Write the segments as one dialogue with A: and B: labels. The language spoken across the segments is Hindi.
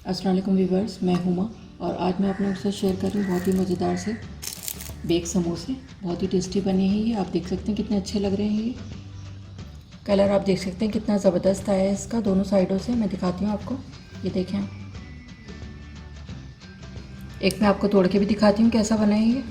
A: अस्सलाम वालेकुम व्यूवर्स, मैं हुमा और आज मैं अपने साथ शेयर कर रही हूँ बहुत ही मज़ेदार से बेक समोसे। बहुत ही टेस्टी बने हैं ये। आप देख सकते हैं कितने अच्छे लग रहे हैं ये। कलर आप देख सकते हैं कितना ज़बरदस्त आया है इसका दोनों साइडों से। मैं दिखाती हूँ आपको, ये देखें। एक मैं आपको तोड़ के भी दिखाती हूँ कैसा बना है ये।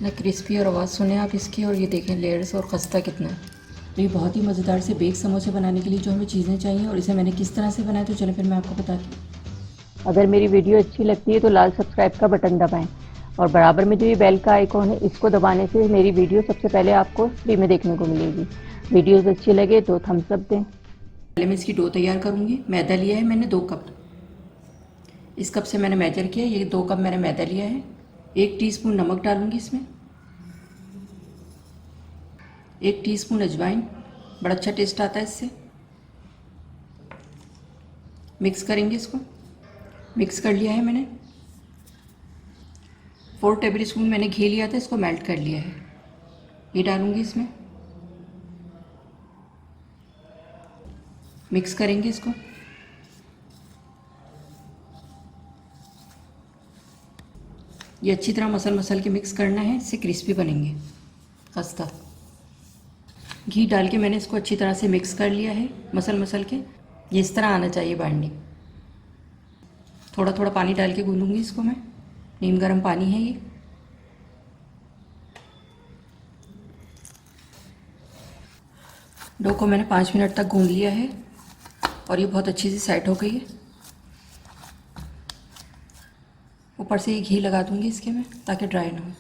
A: ना क्रिस्पी और आवाज़ सुने आप इसकी, और ये देखें लेयर्स और खस्ता कितना है। तो ये बहुत ही मज़ेदार से बेक समोसे बनाने के लिए जो हमें चीज़ें चाहिए और इसे मैंने किस तरह से बनाया, तो चलो फिर मैं आपको बताती हूँ।
B: अगर मेरी वीडियो अच्छी लगती है तो लाल सब्सक्राइब का बटन दबाएं और बराबर में जो ये बेल का आइकॉन है इसको दबाने से मेरी वीडियो सबसे पहले आपको फ्री में देखने को मिलेगी। वीडियोस अच्छी लगे तो थम्स अप दें।
A: पहले मैं इसकी डो तैयार करूँगी। मैदा लिया है मैंने 2 कप। इस कप से मैंने मेजर किया, ये 2 कप मैंने मैदा लिया है। 1 टीस्पून नमक डालूंगी इसमें। 1 टीस्पून अजवाइन, बड़ा अच्छा टेस्ट आता है इससे। मिक्स करेंगे इसको। मिक्स कर लिया है मैंने। 4 टेबल स्पून मैंने घी लिया था, इसको मेल्ट कर लिया है। ये डालूंगी इसमें। मिक्स करेंगे इसको। ये अच्छी तरह मसल के मिक्स करना है, इससे क्रिस्पी बनेंगे खस्ता। घी डाल के मैंने इसको अच्छी तरह से मिक्स कर लिया है मसल के। ये इस तरह आना चाहिए बाइंडिंग। थोड़ा थोड़ा पानी डाल के गूंदूंगी इसको मैं। नीम गर्म पानी है ये। डो को मैंने 5 मिनट तक गूंद लिया है और ये बहुत अच्छी सी सेट हो गई है। ऊपर से ये घी लगा दूंगी इसके में ताकि ड्राई ना हो।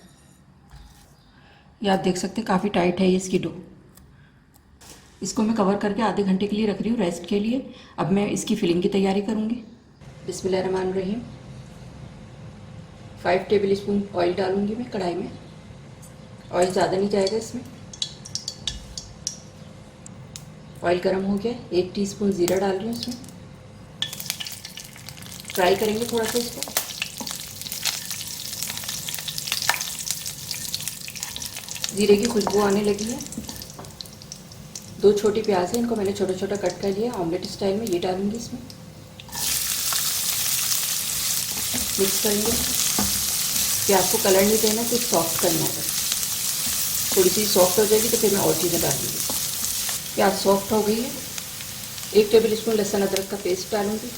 A: ये आप देख सकते हैं काफ़ी टाइट है ये इसकी डो। इसको मैं कवर करके आधे घंटे के लिए रख रही हूँ रेस्ट के लिए। अब मैं इसकी फिलिंग की तैयारी करूँगी। बिस्मिल्लाहिर्रहमानिर्रहीम। 5 टेबल स्पून ऑयल डालूंगी मैं कढ़ाई में। ऑयल ज़्यादा नहीं जाएगा इसमें। ऑयल गर्म हो गया। 1 टीस्पून ज़ीरा डाल रही हूँ इसमें। फ्राई करेंगे थोड़ा सा इसको। ज़ीरे की खुशबू आने लगी है। 2 छोटी प्याज है, इनको मैंने छोटा छोटा कट कर लिया ऑमलेट स्टाइल में। ये डालूंगी इसमें। मिक्स करेंगे। प्याज को कलर नहीं देना, कुछ सॉफ्ट करना है। थोड़ी सी सॉफ्ट हो जाएगी तो फिर मैं और चीज़ें डालूंगी। प्याज सॉफ्ट हो गई है। 1 टेबल स्पून लहसुन अदरक का पेस्ट डालूंगी।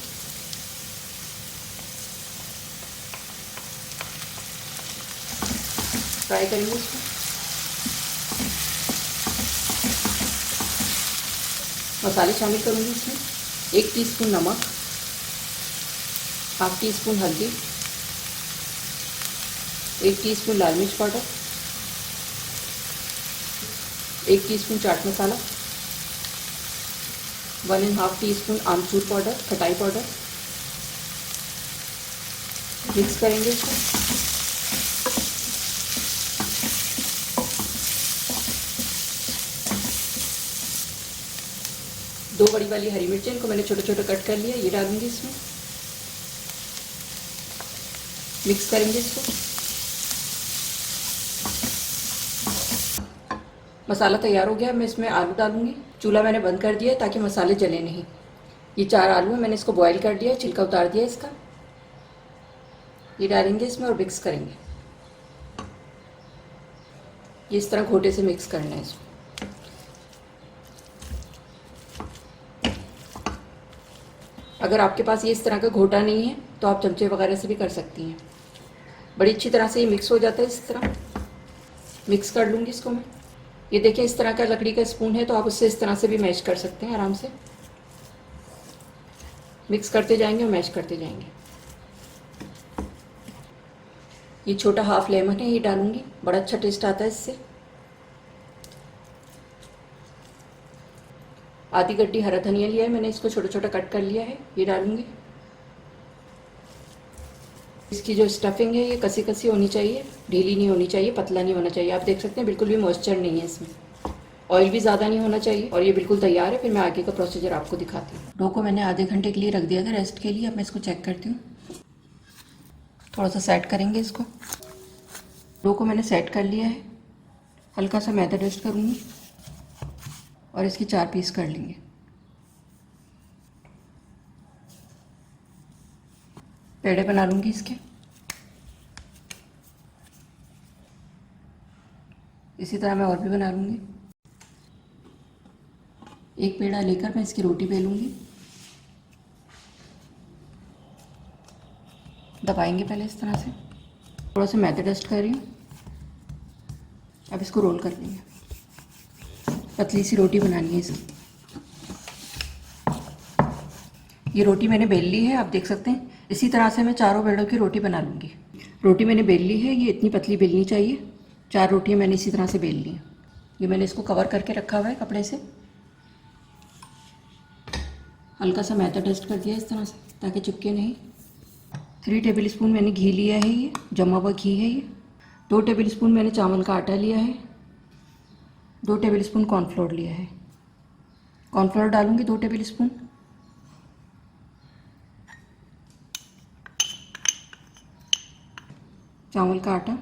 A: फ्राई करेंगे इसको। मसाले शामिल करूंगी इसमें। 1 टीस्पून नमक, हाफ टी स्पून हल्दी, 1 टीस्पून लाल मिर्च powder, 1 teaspoon chaat masala, 1½ teaspoon आमचूर पाउडर, खटाई पाउडर। मिक्स करेंगे इसको। दो बड़ी वाली हरी मिर्चें, इनको मैंने छोटे छोटे कट कर लिया। ये डालूंगी इसमें। मिक्स करेंगे इसको। मसाला तैयार हो गया। मैं इसमें आलू डालूंगी। चूल्हा मैंने बंद कर दिया है ताकि मसाले जले नहीं। ये 4 आलू है, मैंने इसको बॉईल कर दिया, छिलका उतार दिया इसका। ये डालेंगे इसमें और मिक्स करेंगे। ये इस तरह घोटे से मिक्स करना है इसको। अगर आपके पास ये इस तरह का घोटा नहीं है तो आप चमचे वगैरह से भी कर सकती हैं। बड़ी अच्छी तरह से ये मिक्स हो जाता है। इस तरह मिक्स कर लूँगी इसको मैं। ये देखिए इस तरह का लकड़ी का स्पून है तो आप उससे इस तरह से भी मैश कर सकते हैं आराम से। मिक्स करते जाएंगे और मैश करते जाएंगे। ये छोटा हाफ लेमन है, ये डालूंगी, बड़ा अच्छा टेस्ट आता है इससे। आधी गड्डी हरा धनिया लिया है मैंने, इसको छोटा छोटा कट कर लिया है, ये डालूंगी। इसकी जो स्टफिंग है ये कसी कसी होनी चाहिए, ढीली नहीं होनी चाहिए, पतला नहीं होना चाहिए। आप देख सकते हैं बिल्कुल भी मॉइस्चर नहीं है इसमें। ऑयल भी ज़्यादा नहीं होना चाहिए और ये बिल्कुल तैयार है। फिर मैं आगे का प्रोसीजर आपको दिखाती हूँ। डो को मैंने आधे घंटे के लिए रख दिया था रेस्ट के लिए। अब मैं इसको चेक करती हूँ। थोड़ा सा सेट करेंगे इसको। डो को मैंने सेट कर लिया है। हल्का सा मैदा डस्ट करूँगी। और इसके 4 पीस कर लेंगे। पेड़े बना लूँगी इसके। इसी तरह मैं और भी बना लूँगी। एक पेड़ा लेकर मैं इसकी रोटी बेलूँगी। दबाएंगे पहले इस तरह से। थोड़ा सा मैदा डस्ट कर रही हूँ। अब इसको रोल कर लेंगे। पतली सी रोटी बनानी है इसकी। ये रोटी मैंने बेल ली है, आप देख सकते हैं। इसी तरह से मैं चारों पेड़ों की रोटी बना लूँगी। रोटी मैंने बेल ली है, ये इतनी पतली बेलनी चाहिए। 4 रोटियाँ मैंने इसी तरह से बेल ली हैं। ये मैंने इसको कवर करके रखा हुआ है कपड़े से। हल्का सा मैदा डस्ट कर दिया इस तरह से ताकि चिपके नहीं। 3 टेबल स्पून मैंने घी लिया है, ये जमा हुआ घी है। ये 2 टेबल स्पून मैंने चावल का आटा लिया है। 2 टेबल स्पून कॉर्नफ्लोर लिया है। कॉर्नफ्लोर डालूंगी 2 टेबल स्पून। चावल का आटा,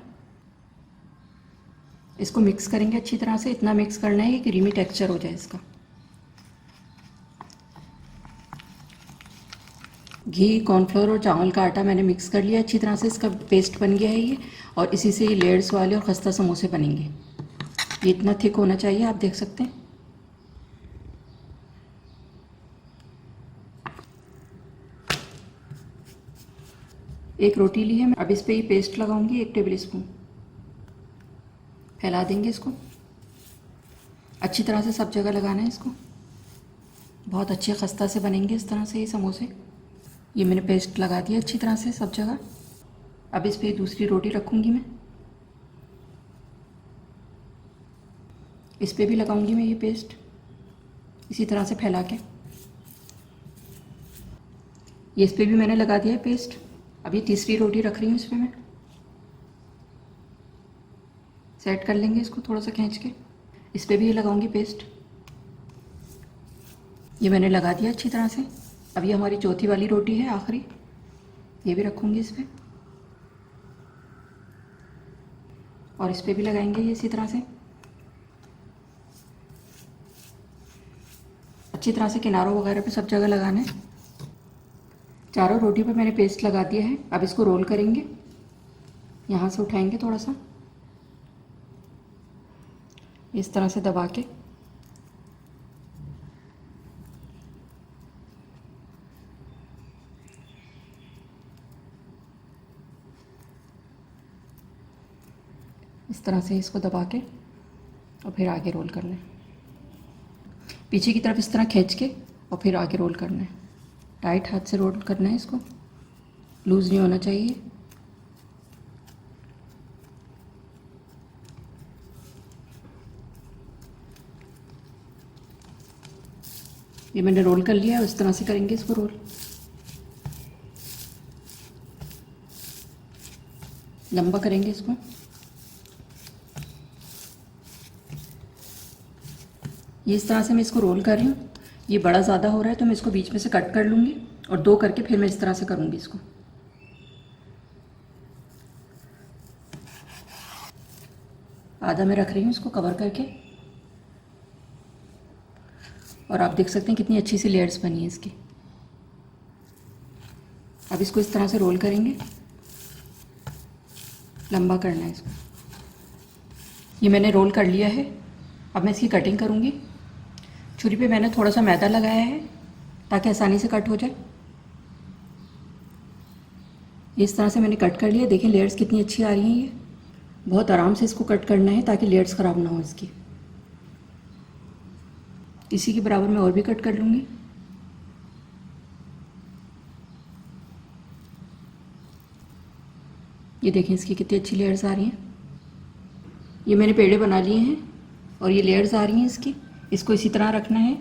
A: इसको मिक्स करेंगे अच्छी तरह से। इतना मिक्स करना है कि क्रीमी टेक्सचर हो जाए इसका। घी, कॉर्नफ्लोर और चावल का आटा मैंने मिक्स कर लिया अच्छी तरह से। इसका पेस्ट बन गया है ये। और इसी से ये लेयर्स वाले और खस्ता समोसे बनेंगे। ये इतना थिक होना चाहिए, आप देख सकते हैं। एक रोटी ली है मैं। अब इस पे ये पेस्ट लगाऊंगी 1 टेबल स्पून। फैला देंगे इसको अच्छी तरह से। सब जगह लगाना है इसको। बहुत अच्छे खस्ता से बनेंगे इस तरह से ये समोसे। ये मैंने पेस्ट लगा दिया अच्छी तरह से सब जगह। अब इस पे दूसरी रोटी रखूँगी मैं। इस पे भी लगाऊंगी मैं ये पेस्ट इसी तरह से फैला के। ये इस पे भी मैंने लगा दिया है पेस्ट। अब ये तीसरी रोटी रख रही हूँ इस पे मैं। सेट कर लेंगे इसको थोड़ा सा खींच के। इस पे भी ये लगाऊंगी पेस्ट। ये मैंने लगा दिया अच्छी तरह से। अब ये हमारी चौथी वाली रोटी है, आखिरी। ये भी रखूँगी इस पे। और इस पे भी लगाएंगे ये इसी तरह से। अच्छी तरह से किनारों वगैरह पे सब जगह लगाना है। चारों रोटी पे मैंने पेस्ट लगा दिया है। अब इसको रोल करेंगे। यहाँ से उठाएंगे थोड़ा सा इस तरह से दबा के। इस तरह से इसको दबा के और फिर आगे रोल करना है। पीछे की तरफ इस तरह खींच के और फिर आगे रोल करना है। टाइट हाथ से रोल करना है इसको, लूज़ नहीं होना चाहिए। ये मैंने रोल कर लिया है। उस तरह से करेंगे इसको रोल। लंबा करेंगे इसको। ये इस तरह से मैं इसको रोल कर रही हूँ। ये बड़ा ज़्यादा हो रहा है तो मैं इसको बीच में से कट कर लूँगी और 2 करके फिर मैं इस तरह से करूँगी इसको। आधा मैं रख रही हूँ इसको कवर करके। और आप देख सकते हैं कितनी अच्छी सी लेयर्स बनी है इसकी। अब इसको इस तरह से रोल करेंगे। लंबा करना है इसको। ये मैंने रोल कर लिया है। अब मैं इसकी कटिंग करूँगी। छुरी पे मैंने थोड़ा सा मैदा लगाया है ताकि आसानी से कट हो जाए। इस तरह से मैंने कट कर लिया। देखें लेयर्स कितनी अच्छी आ रही हैं। ये बहुत आराम से इसको कट करना है ताकि लेयर्स ख़राब ना हो इसकी। इसी के बराबर मैं और भी कट कर लूँगी। ये देखें इसकी कितनी अच्छी लेयर्स आ रही हैं। ये मैंने पेड़े बना लिए हैं और ये लेयर्स आ रही हैं इसकी। इसको इसी तरह रखना है।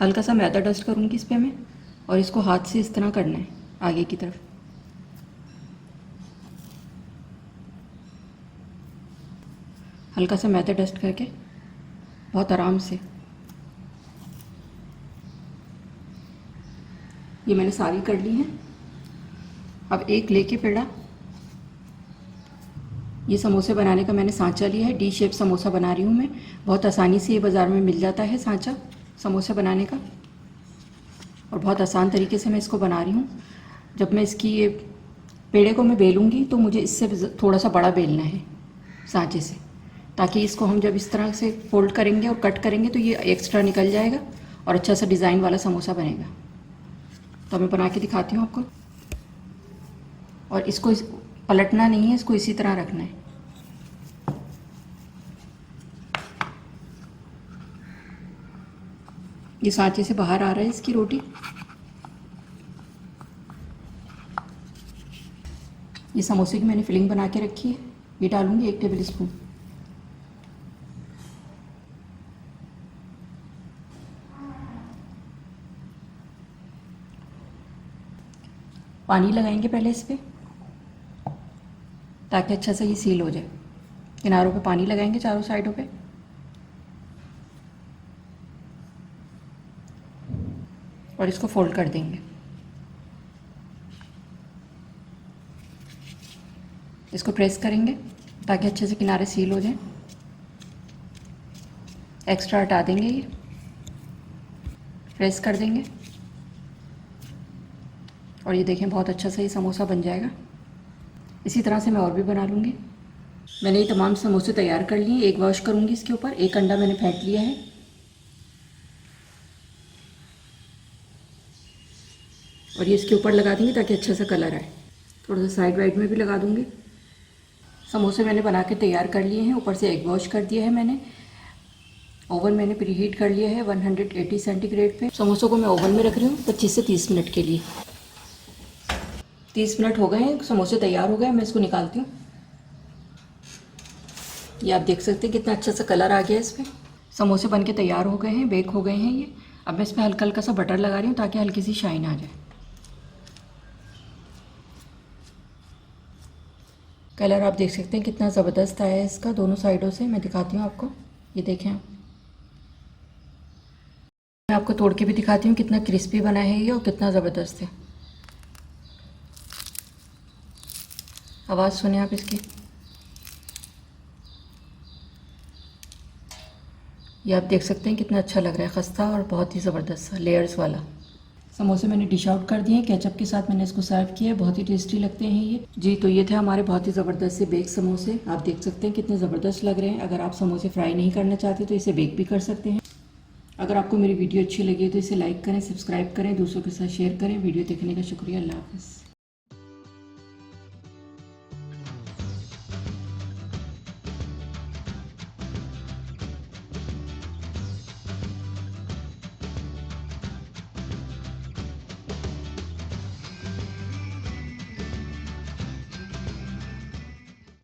A: हल्का सा मैदा डस्ट करूँगी इस पर मैं और इसको हाथ से इस तरह करना है आगे की तरफ। हल्का सा मैदा डस्ट करके बहुत आराम से। ये मैंने सारी कर ली हैं। अब एक लेके पेड़ा ये समोसे बनाने का मैंने सांचा लिया है, डी शेप समोसा बना रही हूँ मैं। बहुत आसानी से ये बाज़ार में मिल जाता है सांचा समोसा बनाने का, और बहुत आसान तरीके से मैं इसको बना रही हूँ। जब मैं इसकी ये पेड़े को मैं बेलूँगी तो मुझे इससे थोड़ा सा बड़ा बेलना है सांचे से, ताकि इसको हम जब इस तरह से फोल्ड करेंगे और कट करेंगे तो ये एक्स्ट्रा निकल जाएगा और अच्छा सा डिज़ाइन वाला समोसा बनेगा। तो मैं बना के दिखाती हूँ आपको। और इसको पलटना नहीं है, इसको इसी तरह रखना है। ये सांचे से बाहर आ रहा है इसकी रोटी। ये समोसे की मैंने फिलिंग बना के रखी है, ये डालूंगी 1 टेबल स्पून। पानी लगाएंगे पहले इस पर, ताकि अच्छा से ये सील हो जाए। किनारों पे पानी लगाएंगे, चारों साइडों पे, और इसको फोल्ड कर देंगे। इसको प्रेस करेंगे ताकि अच्छे से किनारे सील हो जाए। एक्स्ट्रा हटा देंगे, ये प्रेस कर देंगे, और ये देखें बहुत अच्छा सा ये समोसा बन जाएगा। इसी तरह से मैं और भी बना लूँगी। मैंने ये तमाम समोसे तैयार कर लिए। एक वॉश करूँगी इसके ऊपर। 1 अंडा मैंने फेंट लिया है, और ये इसके ऊपर लगा देंगे ताकि अच्छा सा कलर आए। थोड़ा सा साइड वाइड में भी लगा दूँगी। समोसे मैंने बना के तैयार कर लिए हैं। ऊपर से एग वॉश कर दिया है मैंने। ओवन मैंने प्रीहीट कर लिया है 180 सेंटीग्रेड पे। समोसों को मैं ओवन में रख रही हूँ 25 से 30 मिनट के लिए। 30 मिनट हो गए हैं, समोसे तैयार हो गए। मैं इसको निकालती हूँ। ये आप देख सकते हैं कितना अच्छा सा कलर आ गया है इस पर। समोसे बन के तैयार हो गए हैं, बेक हो गए हैं ये। अब मैं इस पर हल्का हल्का सा बटर लगा रही हूँ ताकि हल्की सी शाइन आ जाए। कलर आप देख सकते हैं कितना ज़बरदस्त आया है इसका दोनों साइडों से। मैं दिखाती हूँ आपको, ये देखें आप। मैं आपको तोड़ के भी दिखाती हूँ कितना क्रिस्पी बना है ये और कितना ज़बरदस्त है। आवाज़ सुने आप इसकी। ये आप देख सकते हैं कितना अच्छा लग रहा है, खस्ता और बहुत ही ज़बरदस्त सा लेयर्स वाला। समोसे मैंने डिश आउट कर दिए हैं, केचप के साथ मैंने इसको सर्व किया है। बहुत ही टेस्टी लगते हैं ये जी। तो ये थे हमारे बहुत ही ज़बरदस्त से बेक समोसे। आप देख सकते हैं कितने ज़बरदस्त लग रहे हैं। अगर आप समोसे फ्राई नहीं करना चाहते तो इसे बेक भी कर सकते हैं। अगर आपको मेरी वीडियो अच्छी लगी तो इसे लाइक करें, सब्सक्राइब करें, दूसरों के साथ शेयर करें। वीडियो देखने का शुक्रिया। अल्लाह हाफ़िज़।